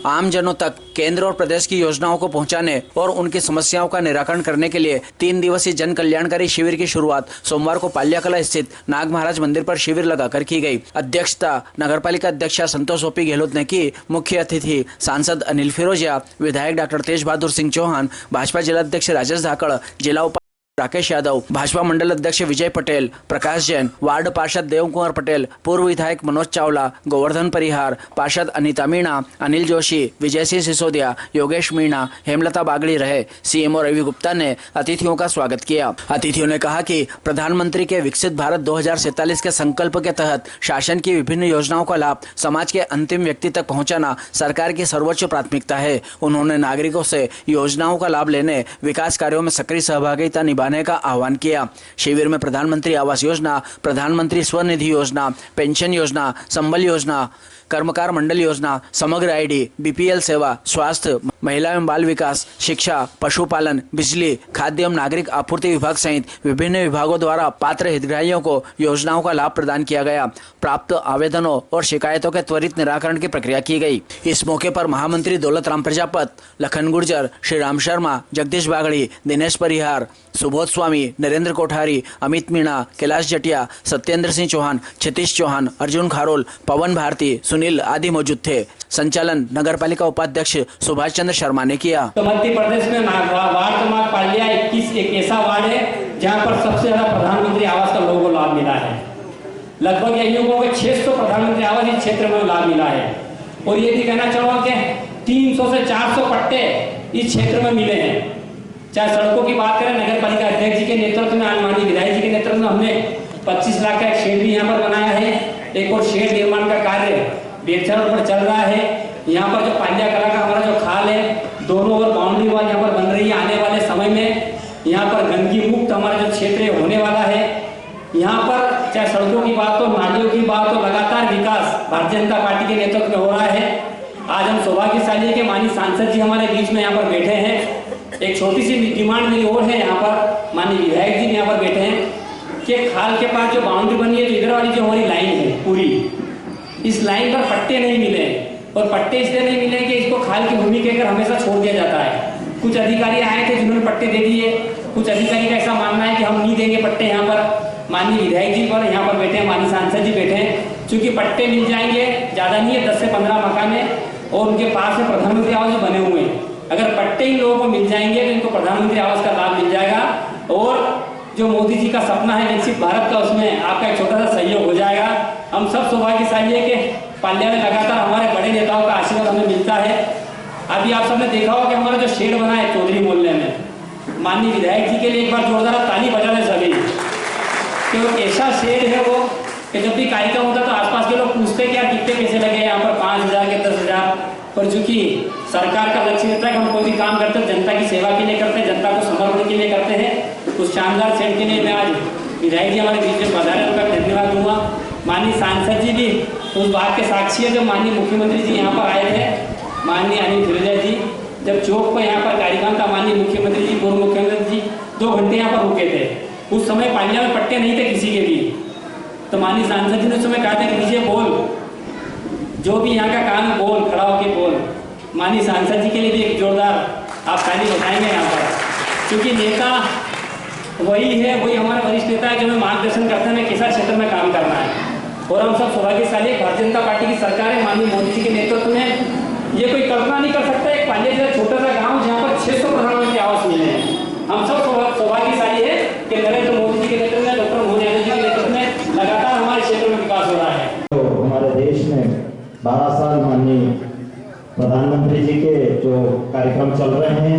आम जनों तक केंद्र और प्रदेश की योजनाओं को पहुंचाने और उनकी समस्याओं का निराकरण करने के लिए 3 दिवसीय जन कल्याणकारी शिविर की शुरुआत सोमवार को पाल्याकला स्थित नाग महाराज मंदिर पर शिविर लगाकर की गई। अध्यक्षता नगरपालिका अध्यक्षा संतोष ओपी गहलोत ने की। मुख्य अतिथि सांसद अनिल फिरोजिया, विधायक डॉक्टर तेज बहादुर सिंह चौहान, भाजपा जिलाध्यक्ष राजेश धाकड़, जिला राकेश यादव, भाजपा मंडल अध्यक्ष विजय पटेल, प्रकाश जैन, वार्ड पार्षद देव कुमार पटेल, पूर्व विधायक मनोज चावला, गोवर्धन परिहार, पार्षद अनिता मीणा, अनिल जोशी, विजय सिंह सिसोदिया, योगेश मीणा, हेमलता बागड़ी रहे। सीएमओ रवि गुप्ता ने अतिथियों का स्वागत किया। अतिथियों ने कहा कि प्रधानमंत्री के विकसित भारत 2047 के संकल्प के तहत शासन की विभिन्न योजनाओं का लाभ समाज के अंतिम व्यक्ति तक पहुंचाना सरकार की सर्वोच्च प्राथमिकता है। उन्होंने नागरिकों से योजनाओं का लाभ लेने, विकास कार्यों में सक्रिय सहभागिता निभाने का आह्वान किया। शिविर में प्रधानमंत्री आवास योजना, प्रधानमंत्री स्वनिधि योजना, पेंशन योजना, संबल योजना, कर्मकार मंडल योजना, समग्र आईडी, बीपीएल सेवा, स्वास्थ्य, महिला एवं बाल विकास, शिक्षा, पशुपालन, बिजली, खाद्य एवं नागरिक आपूर्ति विभाग सहित विभिन्न विभागों द्वारा पात्र हितग्राहियों को योजनाओं का लाभ प्रदान किया गया। प्राप्त आवेदनों और शिकायतों के त्वरित निराकरण की प्रक्रिया की गई। इस मौके पर महामंत्री दौलत राम प्रजापत, लखन गुर्जर, श्री राम शर्मा, जगदीश बागड़ी, दिनेश परिहार, सुबोध स्वामी, नरेंद्र कोठारी, अमित मीणा, कैलाश जटिया, सत्येंद्र सिंह चौहान, क्षितिश चौहान, अर्जुन खारोल, पवन भारती, सुनील आदि मौजूद थे। संचालन नगरपालिका उपाध्यक्ष सुभाष चंद्र शर्मा ने किया। तो मध्य प्रदेश में वार्ड क्रमांक पाल्या 21 एक ऐसा वार्ड है जहां पर सबसे ज्यादा प्रधानमंत्री आवास का लोगों को लाभ मिला है। लगभग यही लोगों को 600 प्रधानमंत्री आवास इस क्षेत्र में लाभ मिला है। और ये भी कहना चाहूंगा कि 300 से 400 पट्टे इस क्षेत्र में मिले हैं। चाहे सड़कों की बात करें, नगर पालिका अध्यक्ष जी के नेतृत्व में, माननीय विधायक जी के नेतृत्व में हमने 25 लाख का एक शेड भी यहाँ पर बनाया है। एक और शेड निर्माण का कार्य बेलछा रोड पर चल रहा है। यहाँ पर जो पाल्या कला का हमारा जो खाल है, दोनों ओर बाउंड्री वॉल यहाँ पर बन रही है। आने वाले समय में यहाँ पर गंदगी मुक्त हमारा जो क्षेत्र होने वाला है। यहाँ पर चाहे सड़कों की बात हो, नालियों की बात हो, लगातार विकास भारतीय जनता पार्टी के नेतृत्व में हो रहा है। आज हम सौभाग्यशाली है कि माननीय सांसद जी हमारे बीच में यहाँ पर बैठे हैं। एक छोटी सी डिमांड मेरी और है, यहाँ पर माननीय विधायक जी यहाँ पर बैठे हैं कि खाल के पास जो बाउंड्री बनी है, तो इधर वाली जो हमारी लाइन है पूरी, इस लाइन पर पट्टे नहीं मिले। और पट्टे इसलिए नहीं मिले कि इसको खाल की भूमि कहकर हमेशा छोड़ दिया जाता है। कुछ अधिकारी आए थे जिन्होंने पट्टे दे दिए, कुछ अधिकारी का ऐसा मानना है कि हम नहीं देंगे पट्टे। यहाँ पर माननीय विधायक जी पर यहाँ पर बैठे हैं, माननीय सांसद जी बैठे हैं। चूंकि पट्टे मिल जाएंगे, ज्यादा नहीं है, 10 से 15 मकान है और उनके पास में प्रधानमंत्री आवास बने हुए हैं। अगर पट्टे इन लोगों को मिल जाएंगे तो इनको प्रधानमंत्री आवास का लाभ मिल जाएगा। और जो मोदी जी का सपना है विकसित भारत का, उसमें आपका एक छोटा सा सहयोग हो जाएगा। हम सब सौभाग्यशाली है कि पाल्या में लगातार हमारे बड़े नेताओं का आशीर्वाद हमें मिलता है। अभी आप सबने देखा होगा कि हमारा जो शेड बना है चौधरी मोहल्ले में, माननीय विधायक जी के लिए एक बार जोरदार ताली बजा दें सभी। तो ऐसा शेड है वो कि जब भी कार्यक्रम होता है तो आसपास के लोग पूछते हैं कि यार कितने पैसे लगे यहाँ पर, 5,000 के 10,000। पर चूंकि सरकार का लक्ष्य रहता है कि हम कोई भी काम करते हैं जनता की सेवा के लिए करते हैं, जनता को समर्पण के लिए करते हैं। उस शानदार शेड के लिए मैं आज विधायक जी हमारे बीच में पधारे, उनका धन्यवाद दूंगा। माननीय सांसद जी भी उस बात के साक्षी है जब माननीय मुख्यमंत्री जी यहाँ पर आए थे, माननीय अनिल फिरोजिया जी जब चौक पर यहाँ पर कार्यक्रम था, माननीय मुख्यमंत्री जी, पूर्व मुख्यमंत्री जी 2 घंटे यहाँ पर रुके थे। उस समय पाल्या में पट्टे नहीं थे किसी के भी। तो माननीय सांसद जी ने उस समय कहा था कि नीचे बोल, जो भी यहाँ का काम है बोल, खड़ा होकर बोल। माननीय सांसद जी के लिए भी एक जोरदार आप ताली बजाएंगे यहाँ पर, क्योंकि नेता वही है, वही हमारा वरिष्ठ नेता है जो हमें मार्गदर्शन करते हैं हमें किस क्षेत्र में काम करना है। और हम सब सौभाग्यशाली भारतीय जनता पार्टी की सरकार है, माननीय मोदी जी के नेतृत्व में। ये कोई कल्पना नहीं कर सकता एक पाल्या जैसा छोटा सा गाँव जहाँ पर 600 प्रधानमंत्री आवास मिले हैं। हम सब सौभाग्यशाली है कि नरेंद्र मोदी जी के नेतृत्व में, डॉक्टर मोदी जी के नेतृत्व में लगातार हमारे क्षेत्र में विकास हो रहा है। तो हमारे देश में 12 साल माननीय प्रधानमंत्री जी के जो कार्यक्रम चल रहे हैं,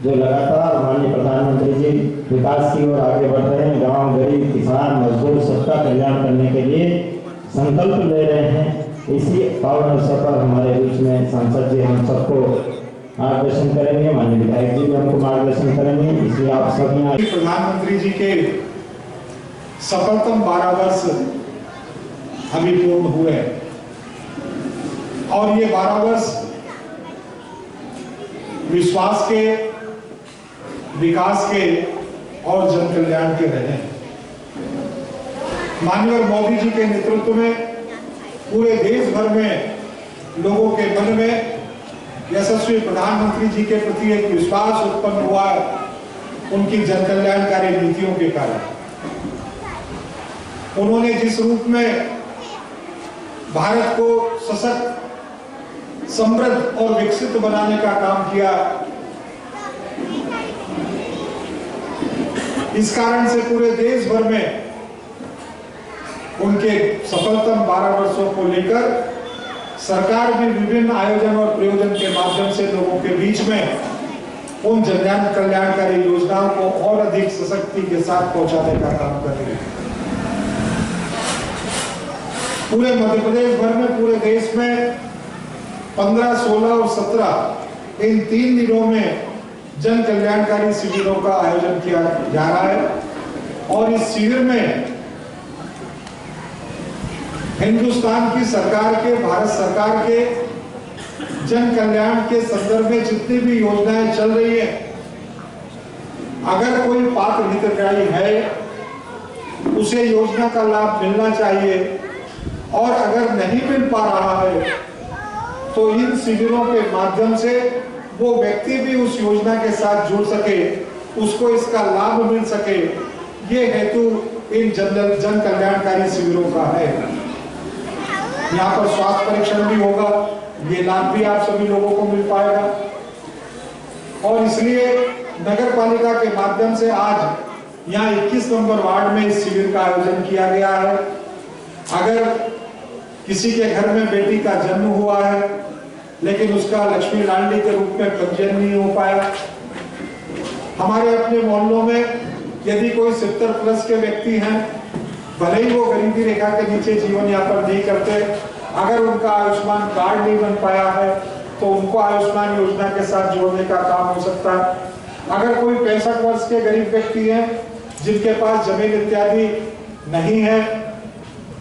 जो लगातार माननीय प्रधानमंत्री जी विकास की ओर आगे बढ़ रहे हैं, गांव, गरीब, किसान, मजदूर सबका कल्याण करने के लिए संकल्प ले रहे हैं। इसी पावन अवसर पर हमारे बीच में सांसद जी हम सबको मार्गदर्शन करेंगे, माननीय विधायक जी भी हमको मार्गदर्शन करेंगे। इसलिए आप सब यहाँ प्रधानमंत्री जी के सफलतम 12 वर्ष अभी पूर्ण हुए और ये 12 वर्ष विश्वास के, विकास के और जन कल्याण के रहे। माननीय मोदी जी के नेतृत्व में पूरे देश भर में लोगों के मन में यशस्वी प्रधानमंत्री जी के प्रति एक विश्वास उत्पन्न हुआ है उनकी जन कल्याणकारी नीतियों के कारण। उन्होंने जिस रूप में भारत को सशक्त, समृद्ध और विकसित बनाने का काम किया, इस कारण से पूरे देश भर में उनके सफलतम 12 वर्षों को लेकर सरकार भी विभिन्न आयोजन और प्रयोजन के माध्यम से लोगों के बीच में उन जन कल्याणकारी योजनाओं को और अधिक सशक्ति के साथ पहुंचाने का काम कर रही है। पूरे मध्य प्रदेश भर में, पूरे देश में 15, 16 और 17 इन 3 दिनों में जन कल्याणकारी शिविरों का आयोजन किया जा रहा है। और इस शिविर में हिंदुस्तान की सरकार के, भारत सरकार के जन कल्याण के संदर्भ में जितनी भी योजनाएं चल रही है, अगर कोई पात्र हितग्राही है उसे योजना का लाभ मिलना चाहिए, और अगर नहीं मिल पा रहा है तो इन शिविरों के माध्यम से वो व्यक्ति भी उस योजना के साथ जुड़ सके, उसको इसका लाभ मिल सके, ये हेतु इन जन कल्याणकारी शिविरों का है। यहाँ पर स्वास्थ्य परीक्षण भी होगा, ये लाभ भी आप सभी लोगों को मिल पाएगा। और इसलिए नगर पालिका के माध्यम से आज यहाँ 21 नंबर वार्ड में इस शिविर का आयोजन किया गया है। अगर किसी के घर में बेटी का जन्म हुआ है लेकिन उसका लक्ष्मी लाडली के रूप में पंजीयन नहीं हो पाया, हमारे अपने मोहल्लों में यदि कोई 70 प्लस के व्यक्ति हैं, भले ही वो गरीबी रेखा के नीचे जीवन यापन नहीं करते, अगर उनका आयुष्मान कार्ड नहीं बन पाया है तो उनको आयुष्मान योजना के साथ जोड़ने का काम हो सकता है। अगर कोई 65 वर्ष के गरीब व्यक्ति हैं जिनके पास जमीन इत्यादि नहीं है,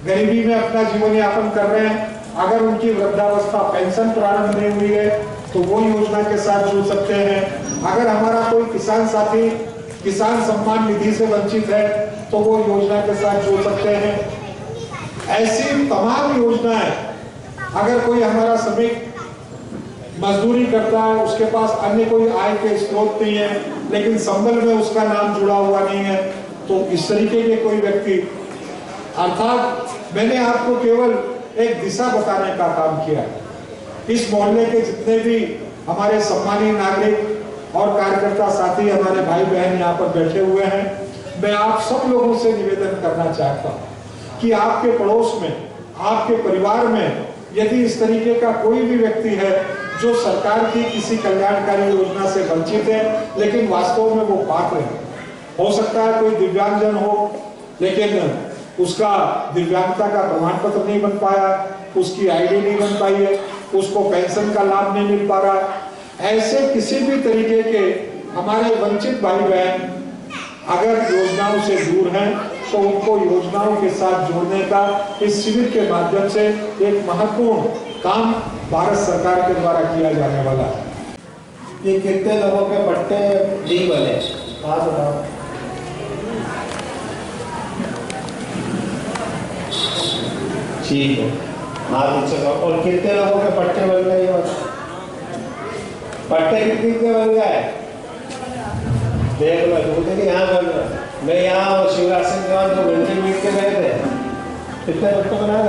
गरीबी में अपना जीवन यापन कर रहे हैं, अगर उनकी वृद्धावस्था पेंशन प्रारंभ नहीं हुई है तो वो योजना के साथ जुड़ सकते हैं। अगर हमारा कोई किसान साथी किसान सम्मान निधि से वंचित है तो वो योजना के साथ जुड़ सकते हैं। ऐसी तमाम योजनाएं, अगर कोई हमारा श्रमिक मजदूरी करता है, उसके पास अन्य कोई आय के स्रोत नहीं है लेकिन संबल में उसका नाम जुड़ा हुआ नहीं है, तो इस तरीके के कोई व्यक्ति, अर्थात मैंने आपको केवल एक दिशा बताने का काम किया। इस मोहल्ले के जितने भी हमारे सम्मानीय नागरिक और कार्यकर्ता साथी, हमारे भाई बहन यहाँ पर बैठे हुए हैं, मैं आप सब लोगों से निवेदन करना चाहता हूँ कि आपके पड़ोस में, आपके परिवार में यदि इस तरीके का कोई भी व्यक्ति है जो सरकार की किसी कल्याणकारी योजना से वंचित है लेकिन वास्तव में वो पात्र है, हो सकता है कोई दिव्यांगजन हो लेकिन उसका दिव्यांगता का प्रमाण पत्र नहीं बन पाया, उसकी आईडी नहीं बन पाई है, उसको पेंशन का लाभ नहीं मिल पा रहा, ऐसे किसी भी तरीके के हमारे वंचित भाई बहन अगर योजनाओं से दूर हैं तो उनको योजनाओं के साथ जोड़ने का इस शिविर के माध्यम से एक महत्वपूर्ण काम भारत सरकार के द्वारा किया जाने वाला है। ये कितने लोगों के पट्टे नहीं बने, बात बताओ। ठीक है, हाँ पूछो। और कितने लोगों के पट्टे बन गए? पट्टे कितने के बन गए देख लो। देखिए यहाँ बन रहा, मैं यहाँ शिवराज सिंह चौहान 2 घंटे मीट के गए थे, कितने पट्टे बनाए?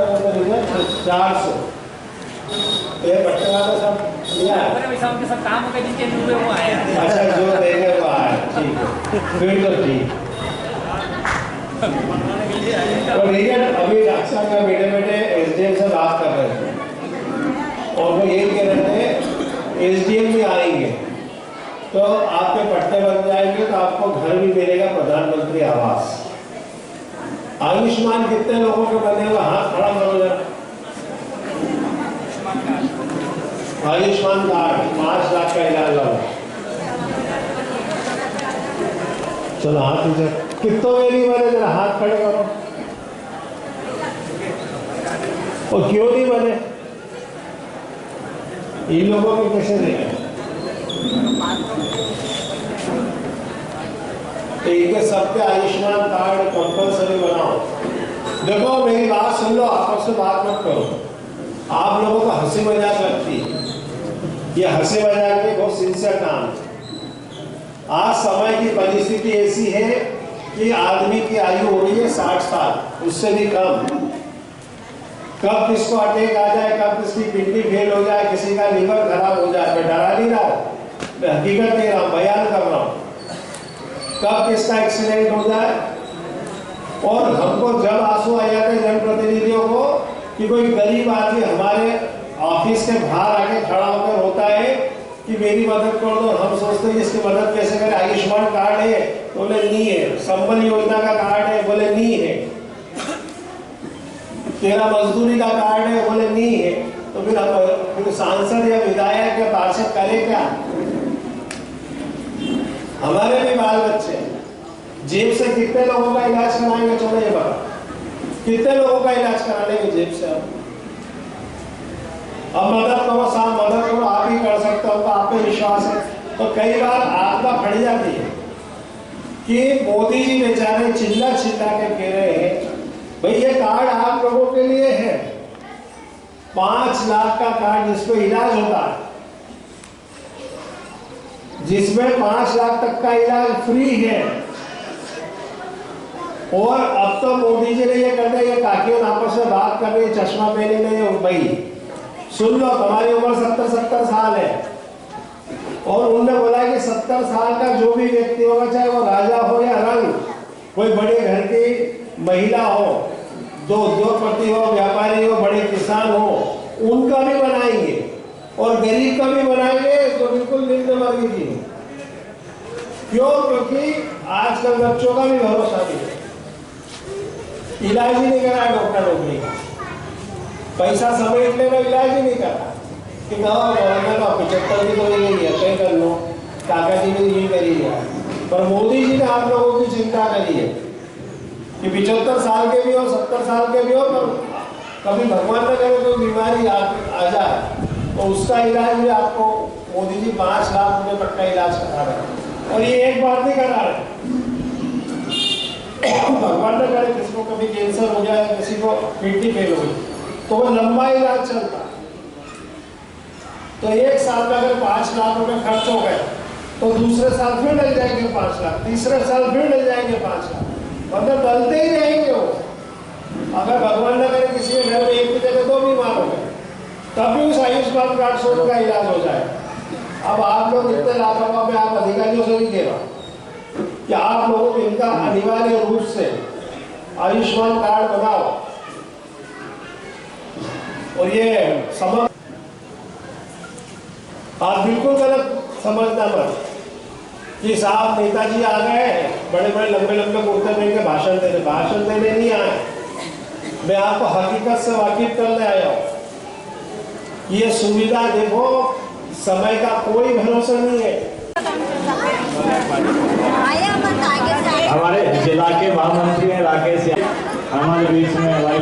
400। ये पट्टे वाला सब लिया है। सब काम हो गए, जिनके हुए वो आए। अच्छा, जो देंगे वो आए, ठीक है, फिर तो ठीक। और देखिए अभी अक्सर मैं बैठे बैठे एसडीएम से बात कर रहे थे और वो ये कह रहे थे एसडीएम भी आएंगे तो आपके पट्टे बन जाएंगे तो आपको घर भी मिलेगा, प्रधानमंत्री आवास। आयुष्मान कितने लोगों के बने हुए? हाथ खड़ा करो जरा। आयुष्मान कार्ड 5 लाख का इलाज वाला, चलो हाथ नीचे। कितनों में नहीं बने? जरा हाथ खड़े करो। और क्यों नहीं बने? इन लोगों के कैसे नहीं? इनके सबके आयुष्मान कार्ड कंपल्सरी बनाओ। देखो मेरी बात सुन लो, आपस में बात मत करो। आप लोगों को हंसी मजाक लगती है ये हंसे मजाक के बहुत सिंसियर काम है। आज समय की परिस्थिति ऐसी है कि आदमी की आयु हो रही है 60 साल, उससे भी कम। कब किसको अटैक आ जाए, कब किसकी किडनी फेल हो जाए, किसी का लीवर खराब हो जाए, मैं डरा नहीं रहा हूं, मैं हकीकत नहीं रहा हूं, बयान कर रहा हूं। कब किसका एक्सीडेंट हो जाए, और हमको जब आंसू आ जाते हैं जनप्रतिनिधियों को कि कोई गरीब आदमी हमारे ऑफिस के बाहर आके खड़ा होकर होता है कि मेरी मदद कर दो, हम सोचते हैं इसकी मदद कैसे करें, आयुष्मान कार्ड है, बोले नहीं है, संबल योजना का कार्ड है, बोले नहीं है, तेरा मजदूरी का कार्ड है, बोले नहीं है, तो फिर सांसद या विधायक या पार्षद करे क्या? हमारे भी बाल बच्चे जेब से कितने लोगों का इलाज कराएंगे, चलो ये बता, कितने लोगों का इलाज करा लेंगे जेब से? अब मदद करो साहब, मदद करो, आप ही कर सकते हो, तो आप पे विश्वास है। तो कई बार आपका फट जाती है कि मोदी जी बेचारे चिल्ला चिल्ला के कह रहे हैं भाई ये कार्ड आप लोगों के लिए है, 5 लाख का कार्ड जिसमें इलाज होता है, जिसमें 5 लाख तक का इलाज फ्री है। और अब तो मोदी जी ने ये कर दिया, ये काकियों आपस में बात कर रही है, चश्मा पहने नहीं भाई सुन लो, तुम्हारी उम्र 70 साल है, और उन्होंने बोला कि 70 साल का जो भी व्यक्ति होगा, चाहे वो राजा हो या रंग, कोई बड़े घर की महिला हो, दो उद्योगपति हो, व्यापारी हो, बड़े किसान हो, उनका भी बनाएंगे, और गरीब का भी बनाएंगे, तो बिल्कुल निम्न वर्ग की। क्यों? क्योंकि आजकल बच्चों का भी भरोसा नहीं है, इलाज ही नहीं करा डॉक्टर नौकरी का, पैसा समेट लेना, इलाज ही नहीं करा कि गवर्नर का 75 की तो नहीं है, तय कर लो, काका जी ने ये करी है। पर मोदी जी ने आप लोगों की चिंता करी है कि 75 साल के भी हो, 70 साल के भी हो, पर कभी भगवान न करे कोई बीमारी आ जाए तो उसका इलाज भी आपको मोदी जी 5 लाख रुपए तक का इलाज करा रहे हैं। और ये एक बार नहीं करा रहे, भगवान न करे किसी को कभी कैंसर हो जाए, किसी को किडनी फेल हो गई, तो वो लंबा इलाज चलता। तो एक साल में अगर 5 लाख रुपए खर्च हो गए, तो दूसरे साल फिर डल जाएंगे 5 लाख, तीसरे साल फिर डल जाएंगे 5 लाख, मतलब डलते ही रहेंगे वो। अगर भगवान न करे किसी के घर में एक की जगह 2 बीमार हो गए, तब भी उस आयुष्मान कार्ड से उनका इलाज हो जाए। अब आप लोग इतने लापरवाह में, आप अधिकारियों से भी कह रहा कि आप लोगों को इनका अनिवार्य रूप से आयुष्मान कार्ड बनाओ, और ये समझ आप बिल्कुल गलत समझना मत कि साहब नेताजी आ गए, बड़े बड़े लंबे लंबे कुर्ते पहन के भाषण देने नहीं आए। मैं आपको हकीकत से वाकिफ करने आया हूँ। ये सुविधा देखो, समय का कोई भरोसा नहीं है। हमारे जिला के महामंत्री हैं राकेश, हमारे बीच में हमारी